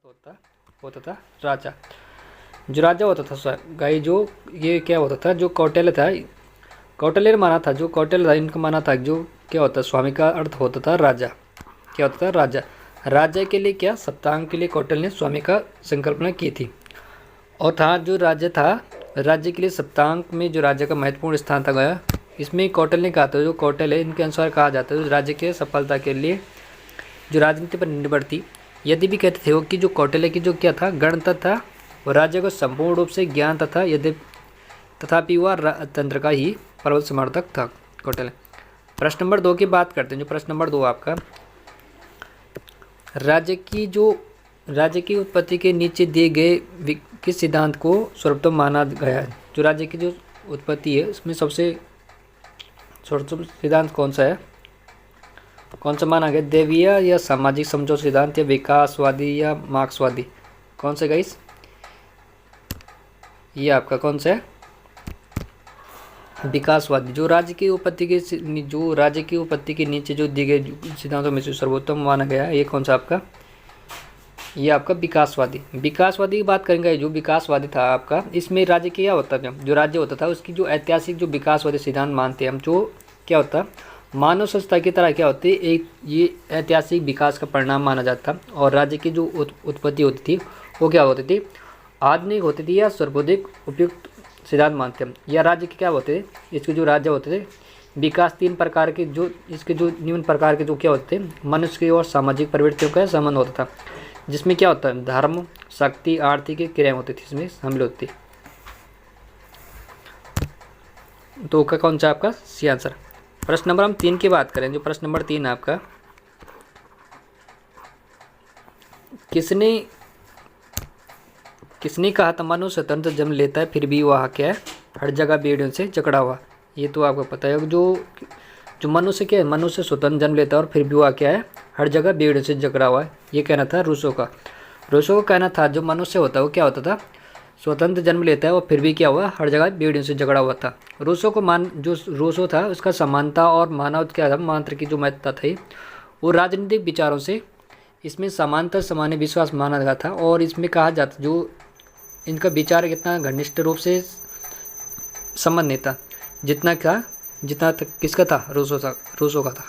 होता होता था राजा। जो राजा होता था गाई जो ये क्या होता था, जो कौटिल्य था, कौटिल्य ने माना था, जो कौटिल्य था इनका माना था जो क्या होता है, स्वामी का अर्थ होता था राजा। क्या होता था? राजा। राजा के लिए क्या, सप्तांग के लिए कौटिल्य ने स्वामी का संकल्पना की थी। और था जो राज्य था, राज्य के लिए सप्तांग में जो राज्य का महत्वपूर्ण स्थान था गया, इसमें कौटिल्य ने कहा था, जो कौटिल्य इनके अनुसार कहा जाता है राज्य के सफलता के लिए जो राजनीति पर निर्भर थी। यदि भी कहते थे वो कि जो कौटिल्य की जो क्या था, गणतंत्र था, और राज्य को संपूर्ण रूप से ज्ञान तथा यदि तथापि वह तंत्र का ही प्रबल समर्थक था कौटिल्य। प्रश्न नंबर 2 की बात करते हैं। जो प्रश्न नंबर 2 आपका, राज्य की उत्पत्ति के नीचे दिए गए किस सिद्धांत को सर्वोत्तम माना गया है? जो राज्य की जो उत्पत्ति है उसमें सबसे सर्वोत्तम सिद्धांत कौन सा है, कौन सा माना गया? दैवीय या सामाजिक समझौता सिद्धांत, या विकासवादी या मार्क्सवादी? कौन सा गाइस? ये आपका कौन सा है? विकासवादी। जो राज्य की उत्पत्ति के नीचे जो दिए गए सिद्धांतों में से सर्वोत्तम माना गया है, ये कौन सा आपका? ये आपका विकासवादी। विकासवादी की बात करेंगे। जो विकासवादी था आपका, इसमें राज्य क्या होता था, जो राज्य होता था उसकी जो ऐतिहासिक जो विकासवादी सिद्धांत मानते हैं हम, जो क्या होता, मानव संस्था की तरह क्या होती, एक ये ऐतिहासिक विकास का परिणाम माना जाता था। और राज्य की जो उत्पत्ति होती थी वो क्या होती थी, आधुनिक होती थी या सर्वाधिक उपयुक्त सिद्धांत मानते हैं। या राज्य के क्या होते थे, इसके जो राज्य होते थे विकास 3 प्रकार के, जो इसके जो निम्न प्रकार के जो क्या होते थे, मनुष्य की और सामाजिक प्रवृत्तियों का संबंध होता था, जिसमें क्या होता है, धर्म, शक्ति, आर्थिक क्रियाएं होती थी, इसमें शामिल होती। तो का कौन सा आपका सी आंसर? प्रश्न नंबर हम 3 की बात करें। जो प्रश्न नंबर 3 आपका, किसने कहा था मनुष्य स्वतंत्र जन्म लेता है फिर भी वह क्या है, हर जगह भेड़ियों से जकड़ा हुआ? ये तो आपको पता है। जो मनुष्य क्या है, मनुष्य स्वतंत्र जन्म लेता है और फिर भी वह क्या है, हर जगह भेड़ियों से जकड़ा हुआ है। ये कहना था रूसो का। रूसो का कहना था जो मनुष्य होता है वो क्या होता था, स्वतंत्र जन्म लेता है और फिर भी क्या हुआ, हर जगह भेड़ियों से झगड़ा हुआ था। जो रूसो था उसका समानता और मानव क्या था, मात्र की जो महत्ता थी वो राजनीतिक विचारों से इसमें समानता सामान्य विश्वास माना गया था। और इसमें कहा जाता जो इनका विचार कितना घनिष्ठ रूप से संबंध नहीं था, जितना तक किसका था, रूसो का था।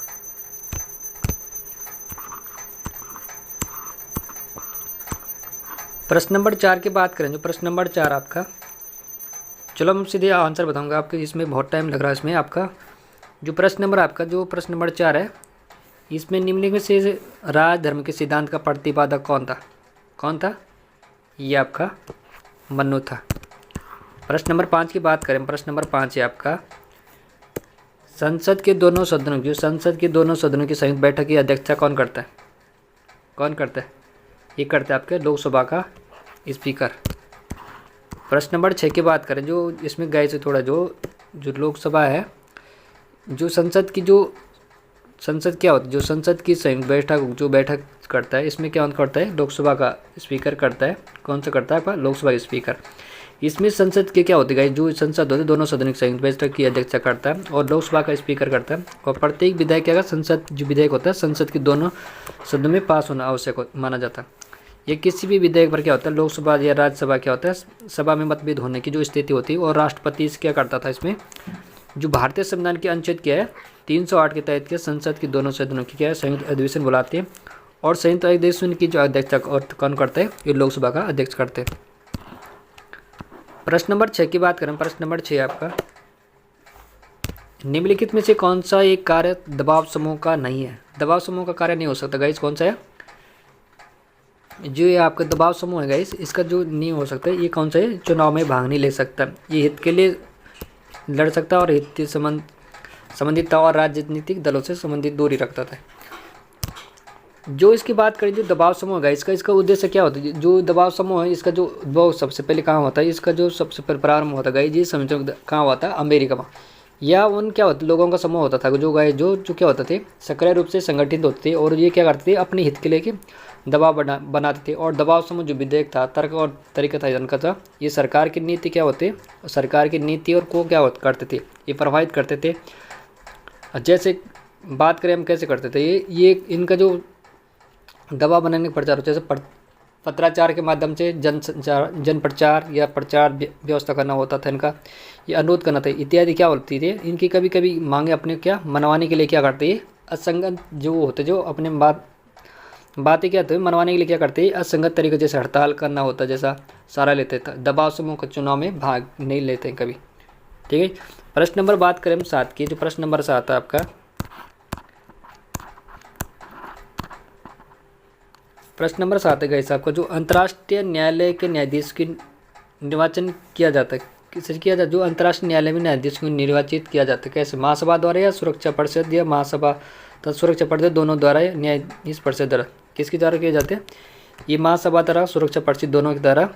प्रश्न नंबर 4 की बात करें। जो प्रश्न नंबर 4 आपका, चलो हम सीधे आंसर बताऊंगा आपके, इसमें बहुत टाइम लग रहा है। इसमें आपका जो प्रश्न नंबर आपका जो प्रश्न नंबर 4 है, इसमें निम्नलिखित में से राज धर्म के सिद्धांत का प्रतिपादक कौन था? ये आपका मनु था। प्रश्न नंबर 5 की बात करें। प्रश्न नंबर 5 है आपका, संसद के दोनों सदनों की संयुक्त बैठक की अध्यक्षता कौन करता है? ये करता है आपके लोकसभा का स्पीकर। प्रश्न नंबर 6 की बात करें। जो इसमें गए से थोड़ा जो लोकसभा है, जो संसद क्या होता है, जो संसद की संयुक्त बैठक करता है, इसमें क्या करता है, लोकसभा का स्पीकर करता है। कौन सा करता है आपका? लोकसभा का स्पीकर। इसमें संसद के क्या होते हैं, जो संसद होते हैं दोनों सदनों की संयुक्त बैठक की अध्यक्षता करता है और लोकसभा का स्पीकर करता है। और प्रत्येक विधेयक क्या, संसद जो विधेयक होता है संसद के दोनों सदनों में पास होना आवश्यक माना जाता है। ये किसी भी विधेयक पर क्या होता है, लोकसभा या राज्यसभा क्या होता है, सभा में मतभेद होने की जो स्थिति होती है, और राष्ट्रपति क्या करता था, इसमें जो भारतीय संविधान के अनुच्छेद क्या है 308 के तहत के संसद के दोनों सदनों की क्या है, संयुक्त अधिवेशन बुलाते हैं। और संयुक्त अधिवेशन की जो अध्यक्षता कौन करते हैं, ये लोकसभा का अध्यक्ष करते हैं। प्रश्न नंबर 6 की बात करें। प्रश्न नंबर 6 आपका, निम्नलिखित में से कौन सा एक कार्य दबाव समूह का नहीं है? दबाव समूह का कार्य नहीं हो सकता गाइस, कौन सा है? जो ये आपका दबाव समूह है गाइस, इसका जो नहीं हो सकता ये कौन सा है? चुनाव में भाग नहीं ले सकता, ये हित के लिए लड़ सकता और हित संबंधित और राजनीतिक दलों से संबंधित दूरी रखता था। जो इसकी बात करें, जो दबाव समूह है इसका उद्देश्य क्या होता है? जो दबाव समूह है इसका जो उद्भव सबसे पहले कहाँ होता है, इसका जो सबसे पहले प्रारंभ होता है ये समझो कहाँ होता है, अमेरिका में। या उन क्या होता लोगों का समूह होता था जो क्या होते थे, सक्रिय रूप से संगठित होते थे और ये क्या करते थे, अपने हित के लिए दबाव बनाते थे। और दबाव समूह जो विधेयक था, तर्क और तरीका था इनका था, ये सरकार की नीति क्या होते, सरकार की नीति और को क्या करते थे, ये प्रभावित करते थे। जैसे बात करें हम कैसे करते थे, ये इनका जो दबाव बनाने का प्रचार होता है, जैसे पत्राचार के माध्यम से जन प्रचार या प्रचार व्यवस्था करना होता था इनका, या अनुरोध करना था इत्यादि क्या होती थी। इनकी कभी कभी मांगे अपने क्या मनवाने के लिए क्या करते हैं, असंगत जो होते जो अपने बातें क्या होती मनवाने के लिए क्या करते हैं, असंगत तरीके जैसे हड़ताल करना होता, जैसा सारा लेते थे, दबाव से मुक्त चुनाव में भाग नहीं लेते हैं कभी। ठीक है, प्रश्न नंबर बात करें हम 7 की, जो प्रश्न नंबर 7 है आपका, प्रश्न नंबर 7 है गाइस आपका, जो अंतर्राष्ट्रीय न्यायालय के न्यायाधीश की निर्वाचन किया जाता है, किससे किया जाता है, जो अंतर्राष्ट्रीय न्यायालय में न्यायाधीश को निर्वाचित किया जाता है, कैसे, महासभा द्वारा या सुरक्षा परिषद, या महासभा तथा सुरक्षा परिषद दोनों द्वारा, या न्यायाधीश परिषद द्वारा, किसके द्वारा किए जाते हैं, ये महासभा द्वारा सुरक्षा परिषद दोनों के द्वारा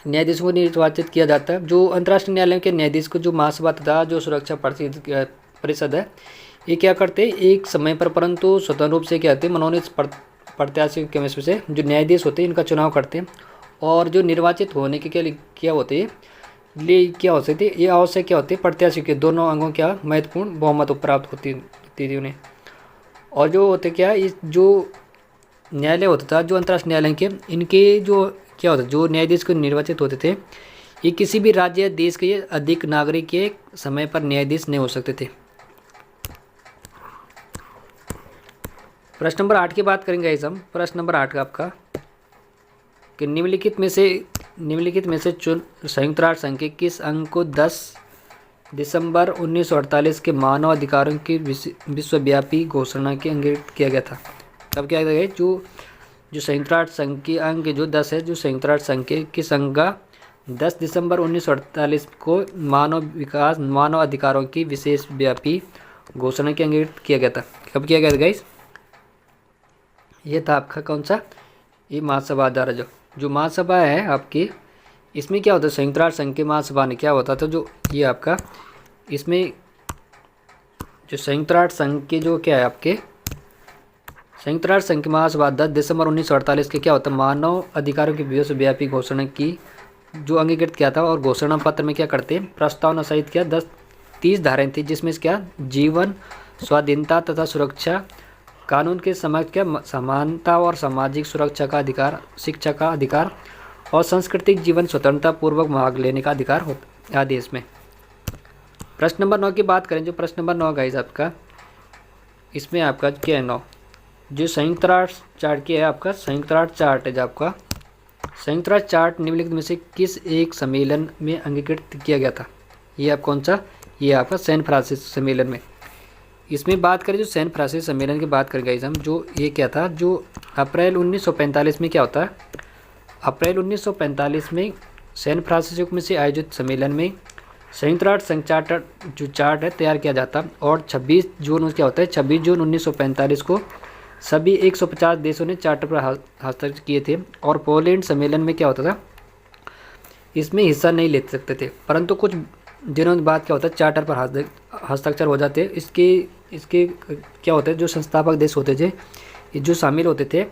न्यायाधीश को निर्वाचित किया जाता है। जो अंतर्राष्ट्रीय न्यायालय के न्यायाधीश को जो महासभा तथा जो सुरक्षा परिषद है, ये क्या करते हैं, एक समय पर परंतु स्वतंत्र रूप से क्या होते हैं, मनोनीत प्रत्याशी के में से जो न्यायाधीश होते हैं इनका चुनाव करते हैं, और जो निर्वाचित होने के लिए क्या होते हैं, लिए क्या हो सकती है, ये आवश्यक क्या होती है, प्रत्याशी के दोनों अंगों क्या महत्वपूर्ण बहुमत प्राप्त होती थी उन्हें। और जो होते क्या, इस जो न्यायालय होता था, जो अंतर्राष्ट्रीय न्यायालय के, इनके जो क्या होता, जो न्यायाधीश को निर्वाचित होते थे, ये किसी भी राज्य या देश के अधिक नागरिक के समय पर न्यायाधीश नहीं हो सकते थे। प्रश्न नंबर 8 की बात करेंगे इस हम, प्रश्न नंबर 8 का आपका, कि निम्नलिखित में से संयुक्त राष्ट्र संघ के किस अंग को 10 दिसंबर 1948 के मानव अधिकारों की विश्वव्यापी घोषणा के अंकित किया गया था। तब क्या गया, जो संयुक्त राष्ट्र संघ की अंग जो 10 है, जो संयुक्त राष्ट्र संघ के किस अंग का 10 दिसंबर 1948 को मानव अधिकारों की विशेष व्यापी घोषणा के अंकित किया गया था। कब किया गया था गाइस, ये था आपका कौन सा, ये महासभा द्वारा, जो महासभा है आपकी, इसमें क्या होता है, संयुक्त राष्ट्र संघ के महासभा ने क्या होता था, जो ये आपका इसमें जो संयुक्त राष्ट्र संघ के जो क्या है आपके, संयुक्त राष्ट्र संघ की महासभा 10 दिसंबर 1948 के क्या होता है, मानव अधिकारों की विश्वव्यापी घोषणा की जो अंगीकृत किया था। और घोषणा पत्र में क्या करते हैं, प्रस्तावना सहित क्या 30 धाराएं थी, जिसमें क्या जीवन, स्वाधीनता तथा सुरक्षा, कानून के समक्ष क्या समानता और सामाजिक सुरक्षा का अधिकार, शिक्षा का अधिकार और सांस्कृतिक जीवन स्वतंत्रता पूर्वक भाग लेने का अधिकार होता आदि इसमें। प्रश्न नंबर 9 की बात करें, जो प्रश्न नंबर 9 गाइस आपका, इसमें आपका क्या है 9, जो संयुक्त राष्ट्र चार्ट की है आपका, संयुक्त राष्ट्र चार्ट है जो आपका, संयुक्त राष्ट्र चार्ट निम्नलिखित में से किस एक सम्मेलन में अंगीकृत किया गया था। ये आप कौन सा, ये आपका सैन फ्रांसिस सम्मेलन में। इसमें बात करें जो सैन फ्रांसिस सम्मेलन की बात कर गए हम, जो ये क्या था, जो अप्रैल 1945 में क्या होता है, अप्रैल 1945 में सैन फ्रांसिस्को में से आयोजित सम्मेलन में संयुक्त राष्ट्र संघ चार्टर जो चार्ट है तैयार किया जाता। और 26 जून क्या होता है, 26 जून 1945 को सभी 150 देशों ने चार्टर पर हस्ताक्षर किए थे। और पोलैंड सम्मेलन में क्या होता था, इसमें हिस्सा नहीं ले सकते थे, परंतु कुछ दिनों बाद क्या होता है, चार्टर पर हस्ताक्षर हो जाते। इसके क्या होता है, जो संस्थापक देश होते थे, जो शामिल होते थे,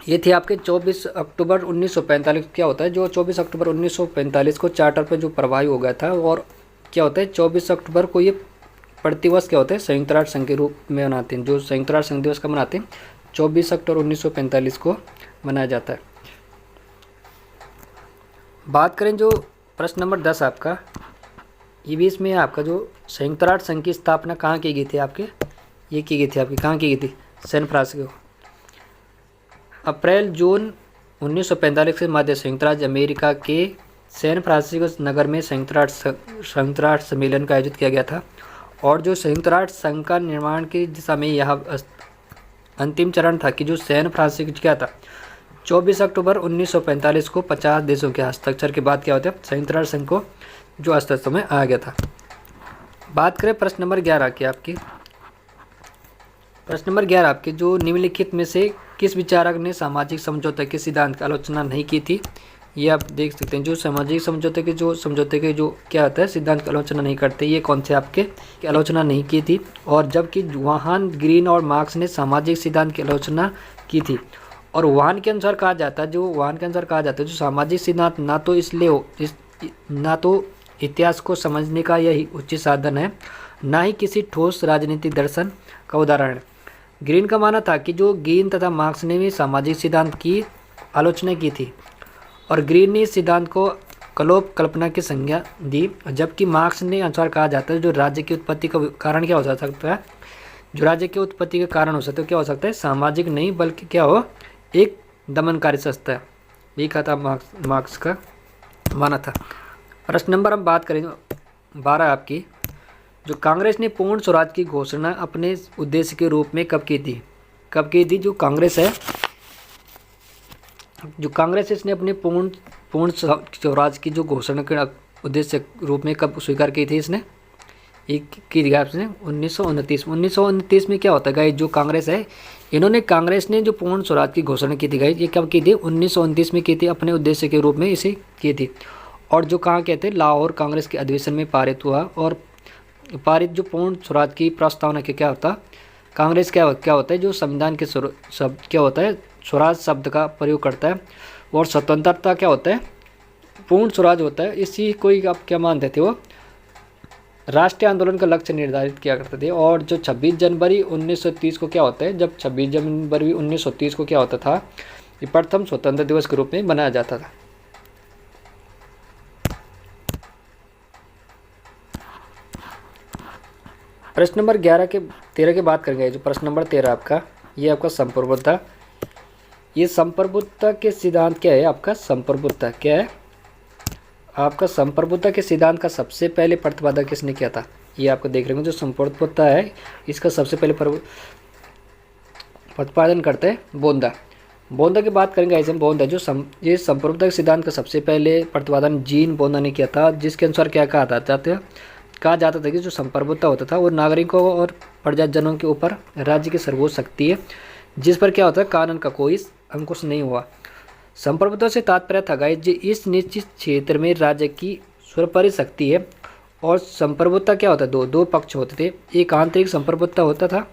ये थे आपके 24 अक्टूबर 1945 क्या होता है, जो 24 अक्टूबर 1945 को चार्टर पर जो प्रभावी हो गया था। और क्या होता है, 24 अक्टूबर को ये प्रतिवर्ष क्या होता है, संयुक्त राष्ट्र संघ के रूप में मनाते हैं, जो संयुक्त राष्ट्र संघ दिवस का मनाते हैं 24 अक्टूबर 1945 को मनाया जाता है। बात करें जो प्रश्न नंबर 10 आपका, ये भी इसमें आपका जो संयुक्त राष्ट्र संघ की स्थापना कहाँ की गई थी आपके, ये की गई थी आपकी, कहाँ की गई थी, सैन फ्रांसिस्को। अप्रैल जून 1945 के मध्य संयुक्त राज्य अमेरिका के सैन फ्रांसिस्को नगर में संयुक्त राष्ट्र सम्मेलन का आयोजित किया गया था। और जो संयुक्त राष्ट्र संघ का निर्माण की दिशा में यह अंतिम चरण था कि जो सैन फ्रांसिस्को क्या था, 24 अक्टूबर 1945 को 50 देशों के हस्ताक्षर के बाद क्या होता है, संयुक्त राष्ट्र संघ को जो अस्तित्व में आ गया था। बात करें प्रश्न नंबर 11 की आपकी, प्रश्न नंबर 11 आपके, जो निम्नलिखित में से किस विचारक ने सामाजिक समझौते के सिद्धांत की आलोचना नहीं की थी। ये आप देख सकते हैं, जो सामाजिक समझौते के जो क्या होता है, सिद्धांत की आलोचना नहीं करते, ये कौन से आपके की आलोचना नहीं की थी। और जबकि वहान, ग्रीन और मार्क्स ने सामाजिक सिद्धांत की आलोचना की थी। और वहान के अनुसार कहा जाता है, जो सामाजिक सिद्धांत ना तो इतिहास को समझने का यही उचित साधन है, ना ही किसी ठोस राजनीतिक दर्शन का उदाहरण है। ग्रीन का मानना था कि जो गीन तथा मार्क्स ने भी सामाजिक सिद्धांत की आलोचना की थी और ग्रीन ने इस सिद्धांत को कल्प कल्पना की संज्ञा दी, जबकि मार्क्स ने अनुसार कहा जाता है जो राज्य की उत्पत्ति का कारण क्या हो सकता है, जो राज्य की उत्पत्ति का कारण हो सकता है क्या हो सकता है, सामाजिक नहीं बल्कि क्या हो, एक दमनकारी संस्था है। ये कहा था मार्क्स का माना था। प्रश्न नंबर हम बात करेंगे 12 आपकी, जो कांग्रेस ने पूर्ण स्वराज की घोषणा अपने उद्देश्य के रूप में कब की थी, कब की थी? जो कांग्रेस है इसने अपने पूर्ण स्वराज की जो घोषणा के उद्देश्य रूप में कब स्वीकार की थी इसने, एक की दिया आपने 1929 में क्या होता है गाइस, जो कांग्रेस है कांग्रेस ने जो पूर्ण स्वराज की घोषणा की थी गाइस, ये कब की थी? 1929 में की थी, अपने उद्देश्य के रूप में इसे की थी। और जो कहाँ कहते हैं, लाहौर कांग्रेस के अधिवेशन में पारित हुआ। और पारित जो पूर्ण स्वराज की प्रस्तावना के क्या होता, कांग्रेस क्या होता है, जो संविधान के शब्द क्या होता है, स्वराज शब्द का प्रयोग करता है। और स्वतंत्रता क्या होता है, पूर्ण स्वराज होता है। इसी को ही आप क्या मानते थे, वो राष्ट्रीय आंदोलन का लक्ष्य निर्धारित किया करते थे। और जो 26 जनवरी 1930 को क्या होता है, जब 26 जनवरी 1930 को क्या होता था, ये प्रथम स्वतंत्रता दिवस के रूप में मनाया जाता था। प्रश्न नंबर 13 की बात करेंगे। जो प्रश्न नंबर 13 आपका, ये आपका संप्रभुता, ये संप्रभुता के सिद्धांत क्या है आपका, संप्रभुता क्या है आपका, संप्रभुता के सिद्धांत का सबसे पहले प्रतिपादन किसने किया था, ये आपको देख रहे हैं। जो संप्रभुता है इसका सबसे पहले प्रतिपादन करते हैं बोंदा की बात करेंगे ऐसे बोंदा। जो ये संप्रभुता के सिद्धांत का सबसे पहले प्रतिपादन जीन बोंदा ने किया था, जिसके अनुसार क्या कहा जाता था कि जो संप्रभुता होता था वो नागरिकों और प्रजाजनों के ऊपर राज्य की सर्वोच्च शक्ति है, जिस पर क्या होता है, कानून का कोई अंकुश नहीं हुआ। संप्रभुता से तात्पर्य था गाइस जो इस निश्चित क्षेत्र में राज्य की सर्वोपरि शक्ति है। और संप्रभुता क्या होता है, दो पक्ष होते थे, एक आंतरिक संप्रभुता होता था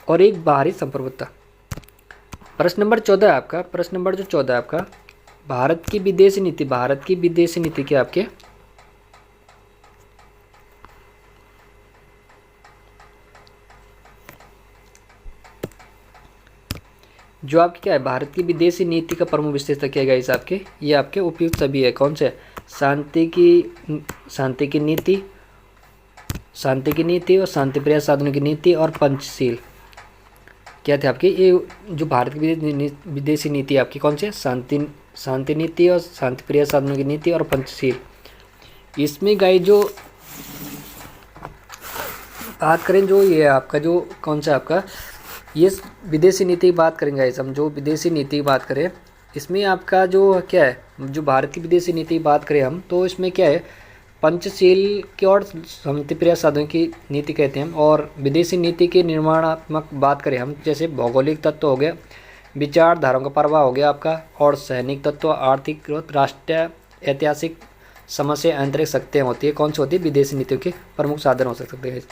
और एक बाहरी संप्रभुता। प्रश्न नंबर 14 है आपका, प्रश्न नंबर जो 14 है आपका, भारत की विदेशी नीति क्या आपके, जो आपकी क्या है, भारत की विदेशी नीति का प्रमुख विशेषता क्या है गाइस आपके, ये आपके उपयुक्त सभी है। कौन से, शांति की नीति और शांतिप्रिय साधनों की नीति और पंचशील क्या थे आपके, ये जो भारत की विदेशी नीति आपकी कौन से, शांति नीति और शांतिप्रिय साधनों की नीति और पंचशील। इसमें गाइस जो बात करें, जो ये आपका जो कौन सा आपका, ये विदेशी नीति की बात करेंगे हम, जो विदेशी नीति की बात करें इसमें आपका जो क्या है, जो भारत की विदेशी नीति की बात करें हम, तो इसमें क्या है, पंचशील की और शांतिप्रिय साधनों की नीति कहते हैं। और विदेशी नीति के निर्माणात्मक बात करें हम, जैसे भौगोलिक तत्व हो गया, विचारधाराओं का प्रभाव हो गया आपका, और सैनिक तत्व, आर्थिक ग्रोथ, राष्ट्रीय ऐतिहासिक समस्या, आंतरिक शक्तियाँ होती है, कौन सी होती है, विदेशी नीतियों के प्रमुख साधन हो सकते हैं।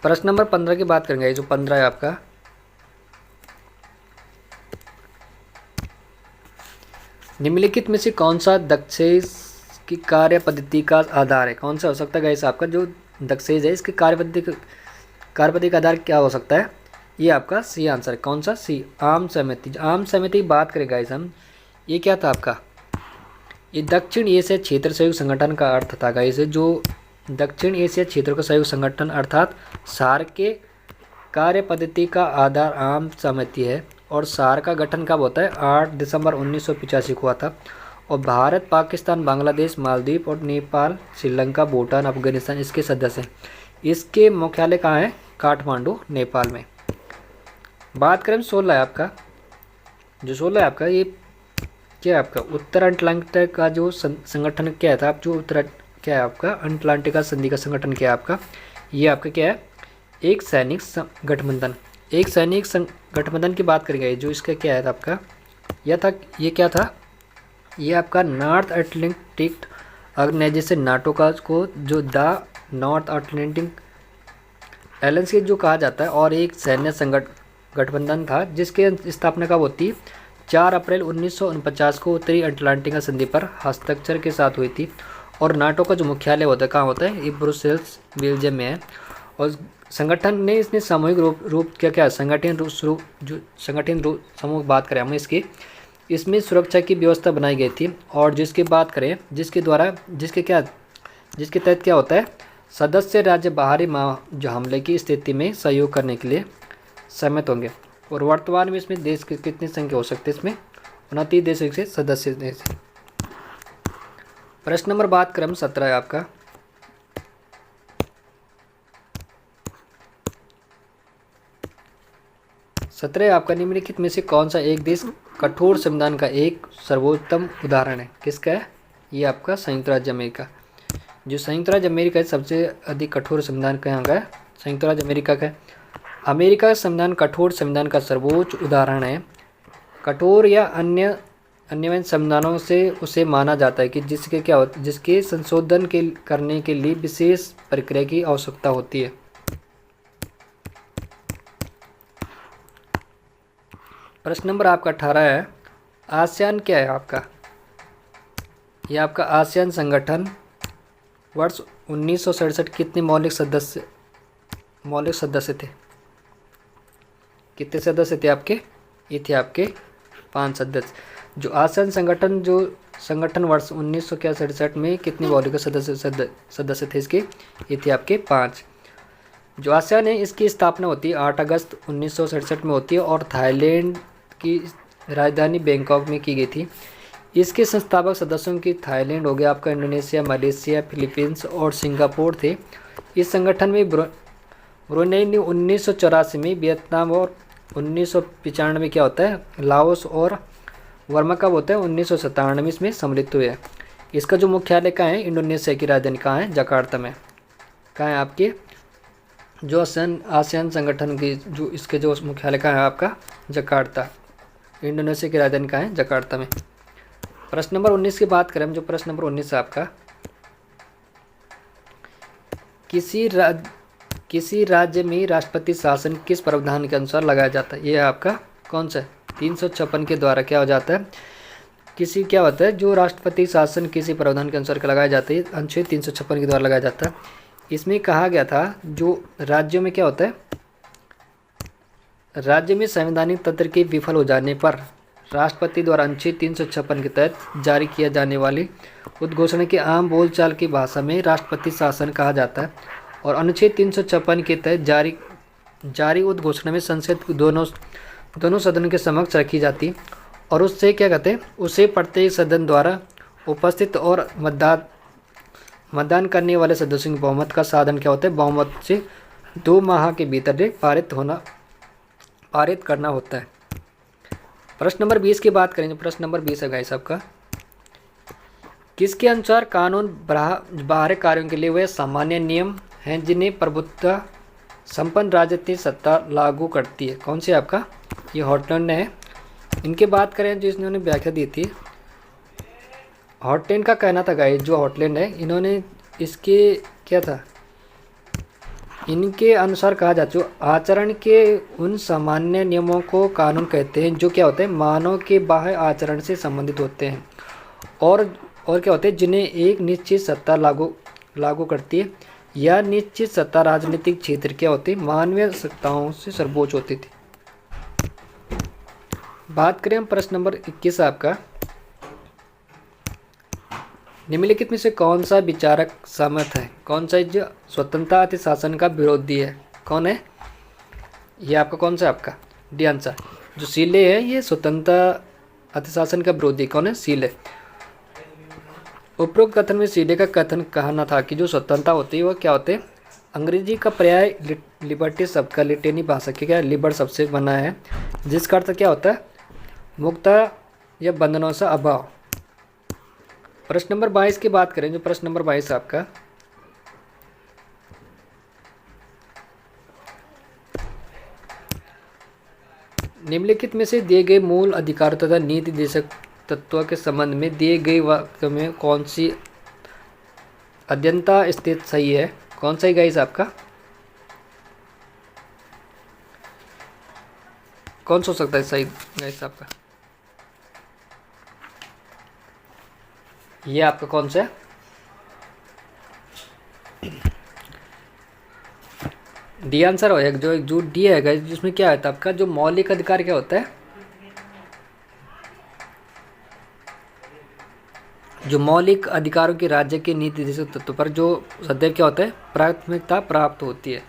प्रश्न नंबर 15 की बात करेंगे। जो 15 है आपका, निम्नलिखित में से कौन सा दक्षेज की कार्य पद्धति का आधार है, कौन सा हो सकता है गाइस आपका, जो दक्षेज है इसके कार्य पद्धति का आधार क्या हो सकता है, ये आपका सी आंसर है। कौन सा, सी, आम सहमति की बात करें गाइस हम, ये क्या था आपका, ये दक्षिण एशिया क्षेत्र सहयोग संगठन का अर्थ था गाइस, जो दक्षिण एशिया क्षेत्र का सहयोग संगठन अर्थात सार्क के कार्य पद्धति का आधार आम सहमति है। और सार्क का गठन कब होता है, 8 दिसंबर 1985 को हुआ था। और भारत, पाकिस्तान, बांग्लादेश, मालदीव और नेपाल, श्रीलंका, भूटान, अफगानिस्तान इसके सदस्य हैं। इसके मुख्यालय कहाँ है, काठमांडू, नेपाल में। बात करें 16 है आपका, जो 16 है आपका, ये क्या है आपका, उत्तर अटलांटिक का जो संगठन क्या था, आप जो क्या है आपका, अटलांटिका संधि का संगठन क्या है आपका, ये आपका क्या है, एक सैनिक गठबंधन। एक सैनिक गठबंधन की बात करेंगे, जो इसका क्या है आपका, ये क्या था, ये आपका नॉर्थ अटलांटिक ऑर्गेनाइजेशन, नाटो का को जो द नॉर्थ अटलांटिक एलायंस जो कहा जाता है, और एक सैन्य गठबंधन था जिसके स्थापना कब होती है, 4 अप्रैल 1949 को उत्तरी अटलांटिका संधि पर हस्ताक्षर के साथ हुई थी। और नाटो का जो मुख्यालय होता है कहाँ होता है, ये ब्रुसेल्स, बेल्जियम में है। और संगठन ने इसने सामूहिक रूप क्या क्या संगठन रूप जो संगठन रूप समूह बात करें हम इसकी, इसमें सुरक्षा की व्यवस्था बनाई गई थी। और जिसकी बात करें जिसके द्वारा जिसके तहत क्या होता है, सदस्य राज्य बाहरी जो हमले की स्थिति में सहयोग करने के लिए सहमत होंगे। और वर्तमान में इसमें देश की कितनी संख्या हो सकती है, इसमें 29 देशों से सदस्य देश। प्रश्न नंबर बात करें हम 17 है आपका। आपका निम्नलिखित में से कौन सा एक देश कठोर संविधान का एक सर्वोत्तम उदाहरण है, किसका है? ये आपका संयुक्त राज्य अमेरिका। जो संयुक्त राज्य अमेरिका है सबसे अधिक कठोर संविधान कहाँ का है? संयुक्त राज्य अमेरिका का है। अमेरिका का संविधान कठोर संविधान का सर्वोच्च उदाहरण है। कठोर या अन्य संविधानों से उसे माना जाता है कि जिसके संशोधन करने के लिए विशेष प्रक्रिया की आवश्यकता होती है। प्रश्न नंबर आपका 18 है। आसियान क्या है आपका? यह आपका आसियान संगठन वर्ष 1967 कितने मौलिक सदस्य थे? कितने सदस्य थे आपके? ये थे आपके 5 सदस्य। जो आसियान संगठन वर्ष 1967 में कितने मौलिक सदस्य थे इसके? ये थे आपके 5। जो आसियान है इसकी स्थापना होती है 8 अगस्त 1967 में होती है और थाईलैंड की राजधानी बैंकॉक में की गई थी। इसके संस्थापक सदस्यों की थाईलैंड हो गया आपका, इंडोनेशिया, मलेशिया, फिलीपींस और सिंगापुर थे। इस संगठन में ब्रुनेई ने 1984 में, वियतनाम और 1995 में क्या होता है, लाओस और वर्मा कब होता है 1997 में इसमें सम्मिलित हुए हैं। इसका जो मुख्यालय कहाँ है? इंडोनेशिया की राजधानी कहाँ है? जकार्ता में। कहाँ है आपके जो आसियान संगठन की जो इसके जो मुख्यालय कहाँ है आपका? जकार्ता। इंडोनेशिया की राजधानी कहाँ है? जकार्ता में। प्रश्न नंबर 19 की बात करें, जो प्रश्न नंबर 19 है आपका, किसी राज्य में राष्ट्रपति शासन किस प्रावधान के अनुसार लगाया जाता है? ये है आपका कौन सा? 356 के द्वारा क्या हो जाता है, क्या होता है जो राष्ट्रपति शासन किसी प्रावधान के अनुसार लगाया जाता है, अनुच्छेद 356 के द्वारा लगाया जाता है। इसमें कहा गया था जो राज्यों में क्या होता है, राज्य में संवैधानिक तंत्र के विफल हो जाने पर राष्ट्रपति द्वारा अनुच्छेद 356 के तहत जारी किया जाने वाली उद्घोषणा की आम बोलचाल की भाषा में राष्ट्रपति शासन कहा जाता है। और अनुच्छेद 356 के तहत जारी उद्घोषणा में संसद दोनों सदनों के समक्ष रखी जाती और उससे क्या कहते हैं, उसे प्रत्येक सदन द्वारा उपस्थित और मतदान करने वाले सदस्यों के बहुमत का साधन क्या होता है, बहुमत से 2 माह के भीतर पारित करना होता है। प्रश्न नंबर 20 की बात करेंगे। प्रश्न नंबर 20 है गाइस आपका, किसके अनुसार कानून बाहरी कार्यों के लिए वह सामान्य नियम हैं जिन्हें प्रभुत्व संपन्न राजनीतिक सत्ता लागू करती है? कौन से आपका? ये हॉटलैंड है। इनके बात करें जो इन्होंने व्याख्या दी थी, हॉटलैंड का कहना था गाइस, जो हॉटलैंड है इन्होंने इसके क्या था, इनके अनुसार कहा जाता है जो आचरण के उन सामान्य नियमों को कानून कहते हैं जो क्या होते हैं, मानव के बाह्य आचरण से संबंधित होते हैं और क्या होते हैं जिन्हें एक निश्चित सत्ता लागू करती है या निश्चित सत्ता राजनीतिक क्षेत्र क्या होती है, मानवीय सत्ताओं से सर्वोच्च होती थी। बात करें हम प्रश्न नंबर 21 आपका, निम्नलिखित में से कौन सा विचारक सहमत है, कौन सा जो स्वतंत्रता अति शासन का विरोधी है? कौन है ये आपका? कौन सा आपका? D answer. जो सीले है ये स्वतंत्रता अति शासन का विरोधी कौन है? सीले। उपरोक्त कथन में सीले का कथन कहना था कि जो स्वतंत्रता होती है वो क्या होते हैं, अंग्रेजी का पर्याय लिबर्टी शब्द का लिटेनी भाषा के क्या लिबर शब्द से बना है, जिसका अर्थ क्या होता है, मुक्ता या बंधनों से अभाव। प्रश्न नंबर 22 की बात करें, जो प्रश्न नंबर 22 आपका, निम्नलिखित में से दिए गए मूल अधिकार तथा नीति देशक तत्वों के संबंध में दिए गए वाक्य में कौन सी अद्यंता स्थित सही है? कौन सा ही गाइस आपका? कौन सा हो सकता है सही गाइस आपका? ये आपका कौन सा है? डी आंसर होगा जो डी है जिसमें क्या है आपका जो मौलिक अधिकार क्या होता है, जो मौलिक अधिकारों की राज्य के नीति निर्देशक तत्वों पर जो सदैव क्या होता है प्राथमिकता प्राप्त होती है।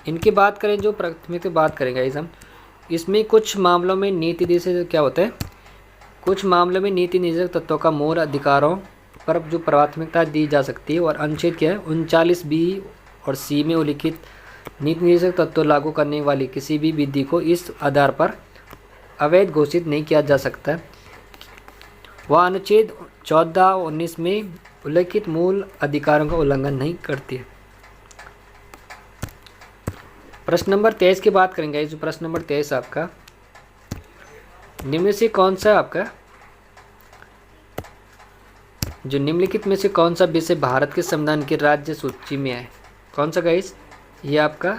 इनकी बात करें, जो प्राथमिकता बात करेंगे इस हम, इसमें कुछ मामलों में नीति निर्देशक क्या होता है, कुछ मामलों में नीति निर्देशक तत्वों का मूल अधिकारों पर जो प्राथमिकता दी जा सकती है। और अनुच्छेद क्या है 39B और C में उल्लिखित नीति निर्देशक तत्व लागू करने वाली किसी भी विधि को इस आधार पर अवैध घोषित नहीं किया जा सकता है। वह अनुच्छेद 14 और 19 में उल्लिखित मूल अधिकारों का उल्लंघन नहीं करती है। प्रश्न नंबर 23 की बात करेंगे। जो प्रश्न नंबर 23 आपका, निम्न से कौन सा आपका, जो निम्नलिखित में से कौन सा विषय भारत के संविधान की राज्य सूची में है? कौन सा गाइस? ये आपका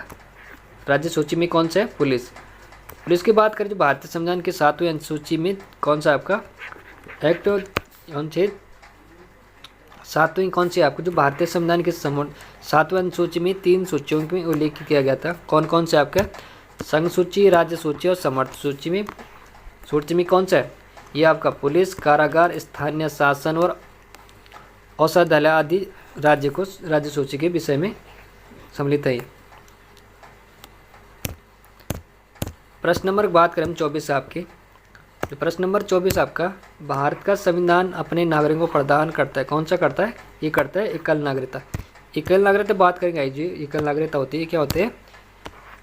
राज्य सूची में कौन सा है? पुलिस। पुलिस की बात करें, जो भारतीय संविधान के 7वें अनुसूची में कौन सा आपका एक्ट अनुच्छेद 7वीं कौन सी आपको, जो भारतीय संविधान के 7वें अनुसूची में 3 सूचियों में उल्लेख किया गया था। कौन कौन से आपका? संघ सूची, राज्य सूची और समर्थ सूची में। सूची में कौन सा है? ये आपका पुलिस, कारागार, स्थानीय शासन और औषधालय आदि राज्य सूची के विषय में सम्मिलित है। प्रश्न नंबर बात करें 24 आपके, तो प्रश्न नंबर 24 आपका, भारत का संविधान अपने नागरिकों को प्रदान करता है। कौन सा करता है? ये करता है एकल नागरिकता। एकल नागरिकता बात करेंगे जी, एकल नागरिकता होती है क्या होते हैं,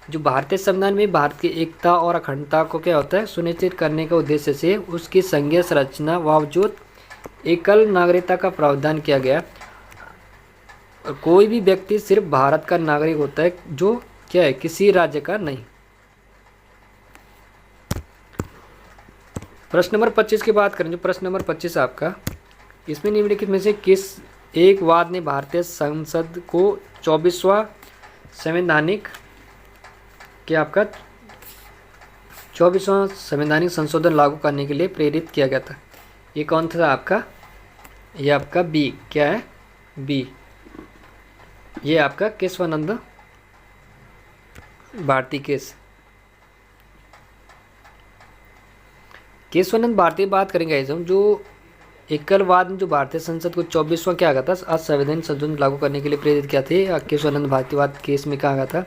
जो भारतीय संविधान में भारत की एकता और अखंडता को क्या होता है सुनिश्चित करने के उद्देश्य से उसकी संघीय संरचना बावजूद एकल नागरिकता का प्रावधान किया गया। और कोई भी व्यक्ति सिर्फ भारत का नागरिक होता है, जो क्या है किसी राज्य का नहीं। प्रश्न नंबर 25 की बात करें, जो प्रश्न नंबर 25 आपका, इसमें निम्नलिखित में से किस एक वाद ने भारतीय संसद को 24वां संवैधानिक क्या आपका 24वां संवैधानिक संशोधन लागू करने के लिए प्रेरित किया गया था? ये कौन था आपका? ये आपका बी क्या है? बी, ये आपका केशवानंद भारती केस। केशवानंद भारती बात करेंगे हम, जो एकलवाद में जो भारतीय संसद को 24वां क्या कहा था असंवैधानिक संशोधन लागू करने के लिए प्रेरित किया थे। केशवानंद भारतीवाद केस में कहा गया था।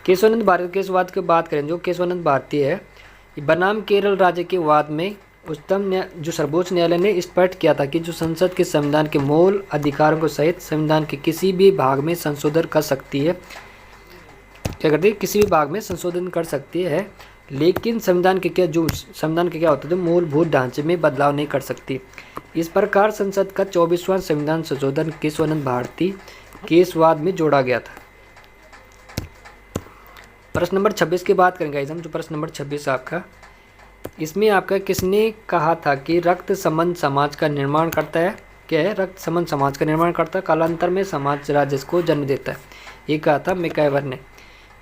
केशवानंद भारती केसवाद की बात करें, जो केशवानंद भारती है बनाम केरल राज्य के वाद में जो सर्वोच्च न्यायालय ने स्पष्ट किया था कि जो संसद के संविधान के मूल अधिकारों को सहित संविधान के किसी भी भाग में संशोधन कर सकती है, क्या करती है किसी भी भाग में संशोधन कर सकती है, लेकिन संविधान के क्या होता है जो मूलभूत ढांचे में बदलाव नहीं कर सकती। इस प्रकार संसद का 24वां संविधान संशोधन केशवानंद भारती केसवाद में जोड़ा गया था। प्रश्न नंबर 26 की बात करेंगे हम, जो प्रश्न नंबर 26 आपका, इसमें आपका किसने कहा था कि रक्त संबंध समाज का निर्माण करता है? क्या है? रक्त संबंध समाज का निर्माण करता है, कालांतर में समाज राज्य को जन्म देता है। ये कहा था मैकाइवर ने।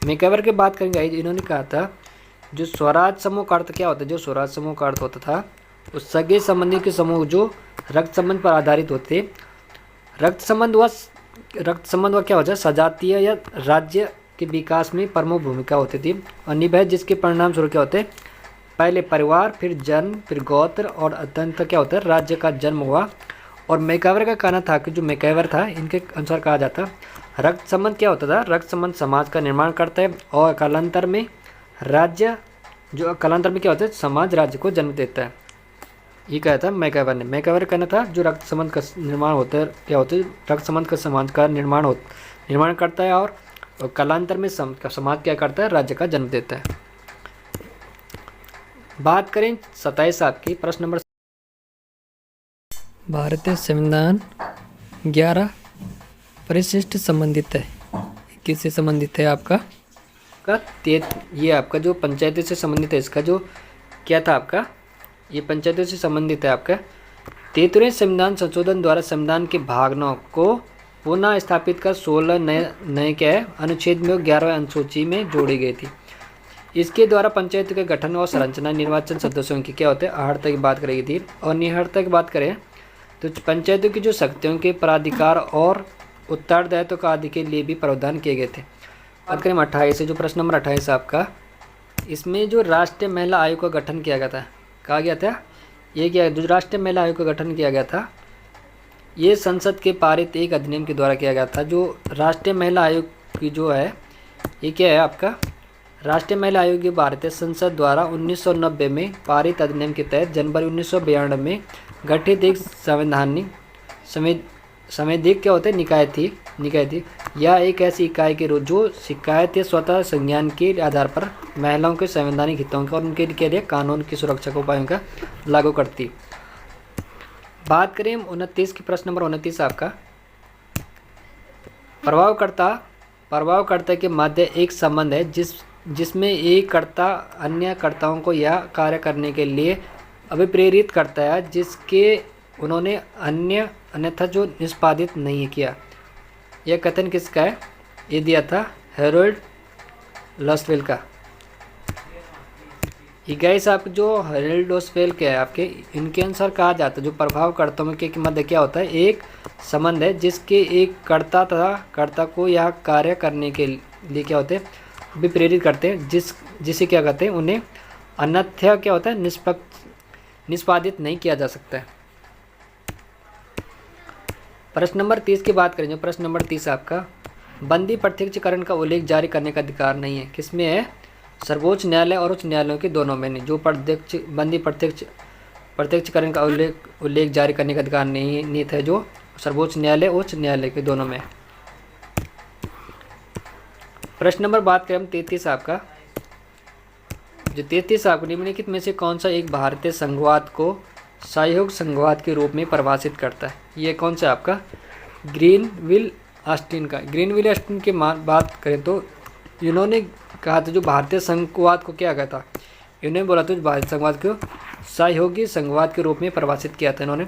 मैकाइवर की बात करेंगे, इन्होंने कहा था जो स्वराज समूह का अर्थ क्या होता है, जो स्वराज समूह का अर्थ होता था उस सगे संबंधी के समूह जो रक्त संबंध पर आधारित होते। रक्त संबंध व क्या होता है सजातीय या राज्य के विकास में प्रमुख भूमिका होती थी और निभाए, जिसके परिणाम स्वरूप क्या होते, पहले परिवार, फिर जन्म, फिर गोत्र और अत्यंत क्या होता है राज्य का जन्म हुआ। और मैकाइवर का कहना था कि जो मैकाइवर था इनके अनुसार कहा जाता रक्त संबंध क्या होता था, रक्त संबंध समाज का निर्माण करता है और कालांतर में राज्य जो कालांतर में क्या होता है समाज राज्य को जन्म देता है। ये कहा था मैकाइवर ने। मैकाइवर का कहना था जो रक्त संबंध का निर्माण होता है क्या होता है रक्त संबंध का समाज का निर्माण करता है और कालांतर में समाज क्या करता है राज्य का जन्म देता है। बात करें 27 आपकी, प्रश्न नंबर, भारतीय संविधान 11 परिशिष्ट संबंधित है, किससे संबंधित है आपका? ये आपका जो पंचायती से संबंधित है। इसका जो क्या था आपका, ये पंचायतों से संबंधित है आपका। 73वें संविधान संशोधन द्वारा संविधान के भागों को पुनः स्थापित कर 16 नए क्या है अनुच्छेद में 11वें अनुसूची में जोड़ी गई थी। इसके द्वारा पंचायत के गठन और संरचना, निर्वाचन सदस्यों की क्या होते हैं अहर्ता की बात करेगी थी। और निहर्ता की बात करें तो पंचायतों की जो शक्तियों के प्राधिकार और उत्तरदायित्व का आदि के लिए भी प्रावधान किए गए थे। बात करें 28 से, जो प्रश्न नंबर 28 आपका, इसमें जो राष्ट्रीय महिला आयोग का गठन किया गया था, कहा गया था ये क्या, जो राष्ट्रीय महिला आयोग का गठन किया गया था, ये संसद के पारित एक अधिनियम के द्वारा किया गया था। जो राष्ट्रीय महिला आयोग की जो है, ये क्या है आपका, राष्ट्रीय महिला आयोग की भारतीय संसद द्वारा 1990 में पारित अधिनियम के तहत जनवरी 1992 में गठित एक संवैधानिक क्या होता है, निकाय थी। यह एक ऐसी इकाई के रूप जो शिकायत या स्वतः संज्ञान के आधार पर महिलाओं के संवैधानिक हितों का और उनके लिए कानून की सुरक्षा के उपायों का लागू करती। बात करें 29 की, प्रश्न नंबर 29 आपका, प्रभावकर्ता के मध्य एक संबंध है जिसमें एक कर्ता अन्य कर्ताओं को यह कार्य करने के लिए अभिप्रेरित करता है जिसके उन्होंने अन्यथा जो निष्पादित नहीं किया। यह कथन किसका है, ये दिया था हेरोल्ड लॉसवेल का। ये गाइस आप जो हेरोल्ड लॉसवेल के है आपके, इनके अनुसार कहा जाता है जो प्रभावकर्ताओं के मध्य क्या होता है, एक संबंध है जिसके एक कर्ता तथा कर्ता को यह कार्य करने के लिए क्या होते हैं, विप्रेरित करते हैं, जिसे क्या कहते हैं, उन्हें अन्यथा क्या होता है, निष्पादित नहीं किया जा सकता है। प्रश्न नंबर 30 की बात करें, जो प्रश्न नंबर 30 आपका, बंदी प्रत्यक्षीकरण का उल्लेख जारी करने का अधिकार नहीं है, किसमें है, सर्वोच्च न्यायालय और उच्च न्यायालयों के दोनों में नहीं। जो बंदी प्रत्यक्षीकरण का उल्लेख जारी करने का अधिकार नहीं था, जो सर्वोच्च न्यायालय उच्च न्यायालय के दोनों में। प्रश्न नंबर बात करें हम 33 आपका, जो 33 आपको निम्नलिखित में से कौन सा एक भारतीय संघवाद को सहयोग संघवाद के रूप में परिभाषित करता है। ये कौन सा आपका, ग्रीनविल ऑस्टिन का। ग्रीनविल ऑस्टिन की बात करें तो इन्होंने कहा था जो भारतीय संघवाद को क्या कहता, इन्होंने बोला था भारतीय संघवाद को सहयोगी संघवाद के रूप में परिभाषित किया था इन्होंने।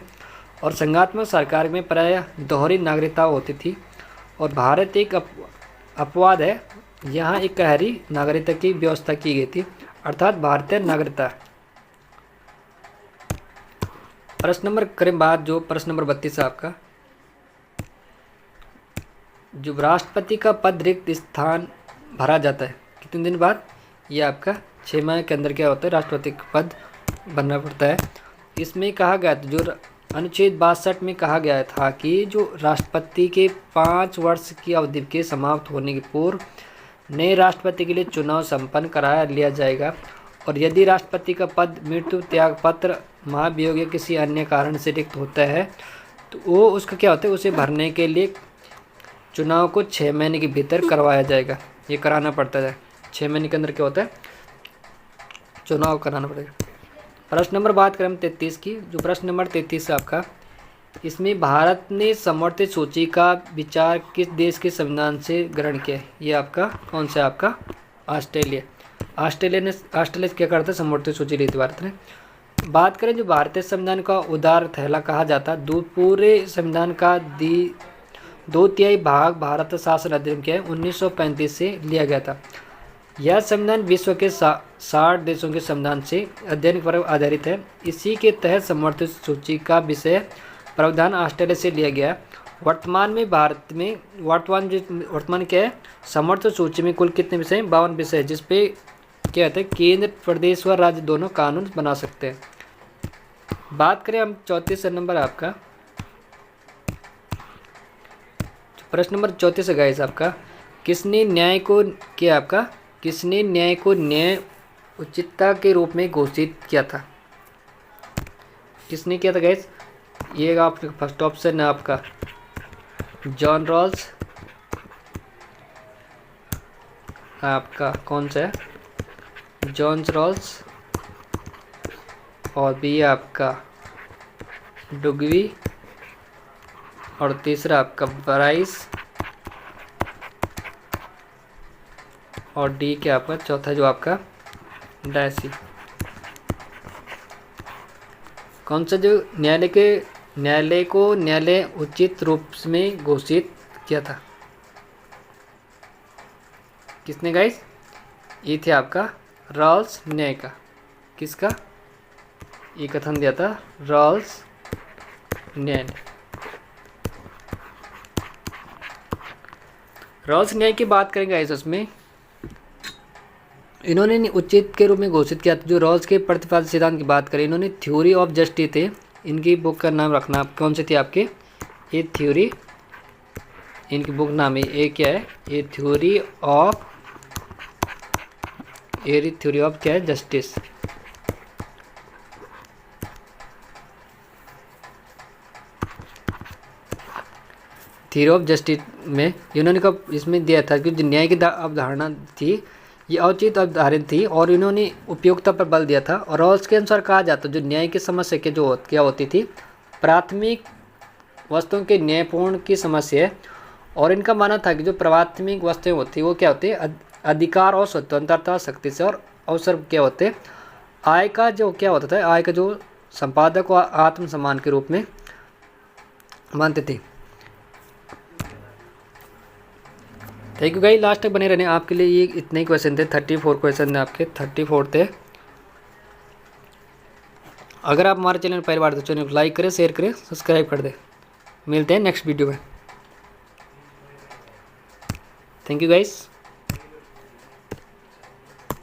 और संघात्मक सरकार में प्रायः दोहरी नागरिकता होती थी और भारत एक अपवाद है, यहाँ एक गहरी नागरिकता की व्यवस्था की गई थी, अर्थात भारतीय नागरिकता। प्रश्न नंबर करें बात, जो प्रश्न नंबर 32 आपका, जो राष्ट्रपति का पद रिक्त स्थान भरा जाता है कितने दिन बाद, ये आपका 6 माह के अंदर क्या होता है, राष्ट्रपति का पद बनना पड़ता है। इसमें कहा गया था, जो अनुच्छेद 62 में कहा गया था कि जो राष्ट्रपति के 5 वर्ष की अवधि के समाप्त होने के पूर्व नए राष्ट्रपति के लिए चुनाव संपन्न करा लिया जाएगा और यदि राष्ट्रपति का पद मृत्यु, त्याग पत्र, महाभियोग या किसी अन्य कारण से रिक्त होता है तो वो उसका क्या होता है, उसे भरने के लिए चुनाव को 6 महीने के भीतर करवाया जाएगा। ये कराना पड़ता है 6 महीने के अंदर क्या होता है, चुनाव कराना पड़ेगा। प्रश्न नंबर बात करें 33 की, जो प्रश्न नंबर 33 आपका, इसमें भारत ने समवर्तित सूची का विचार किस देश के संविधान से ग्रहण किया है। ये आपका कौन सा, आपका ऑस्ट्रेलिया से क्या करता है, समवर्तित सूची ली थी भारत ने। बात करें जो भारतीय संविधान का उदार थैला कहा जाता, पूरे संविधान का 2/3 भाग भारत शासन अधिनियम के 1935 से लिया गया था। यह संविधान विश्व के 60 देशों के संविधान से अध्ययन पर आधारित है। इसी के तहत समवर्तित सूची का विषय प्रावधान ऑस्ट्रेलिया से लिया गया। वर्तमान में भारत में वर्तमान क्या है, समवर्तित सूची में कुल कितने विषय, 52 विषय, जिसपे क्या कहते हैं, केंद्र प्रदेश व राज्य दोनों कानून बना सकते हैं। बात करें हम 34 नंबर आपका, प्रश्न नंबर 34 है गाइस आपका, किसने न्याय को न्याय उचितता के रूप में घोषित किया था। किसने किया था गाइस, ये आपका फर्स्ट ऑप्शन है आपका जॉन रॉल्स, आपका कौन सा है, जॉन रॉल्स, और बी आपका डुगवी, और तीसरा आपका ब्राइस, और डी क्या आपका चौथा जो आपका डायसी। कौन सा जो न्यायालय को न्यायालय उचित रूप में घोषित किया था, किसने गाइस, ये थे आपका रॉल्स न्याय का। किसका, ये कथन दिया था रॉल्स न्याय ने। रॉल्स न्याय की बात करेंगे गाइस, उसमें इन्होंने उचित के रूप में घोषित किया था। जो रॉल्स के प्रतिपादित सिद्धांत की बात करें, इन्होंने थ्योरी ऑफ जस्टिस थे, इनकी बुक का नाम रखना कौन सी थी आपके, ये थ्योरी, इनकी बुक नाम है ये क्या है, ये थ्योरी ऑफ क्या है, जस्टिस। थ्योरी ऑफ जस्टिस में इन्होंने कब इसमें दिया था कि जो न्याय की अवधारणा थी ये औचित अवधारित थी और इन्होंने उपयोगिता पर बल दिया था। और रॉल्स के अनुसार कहा जाता है जो न्याय की समस्या के जो क्या होती थी, प्राथमिक वस्तुओं के न्यायपूर्ण की समस्या है। और इनका मानना था कि जो प्राथमिक वस्तुएं होती वो क्या होती है, अधिकार और स्वतंत्रता, शक्ति से और अवसर क्या होते, आय का जो क्या होता था, आय का जो संपादक और आत्मसम्मान के रूप में मानते थे। थैंक यू गाइस, लास्ट तक बने रहने। आपके लिए ये इतने ही क्वेश्चन थे, 34 क्वेश्चन थे आपके, 34 थे। अगर आप हमारे चैनल पहली बार तो चैनल को लाइक करें, शेयर करें, सब्सक्राइब कर दें। मिलते हैं नेक्स्ट वीडियो में। Thank you guys.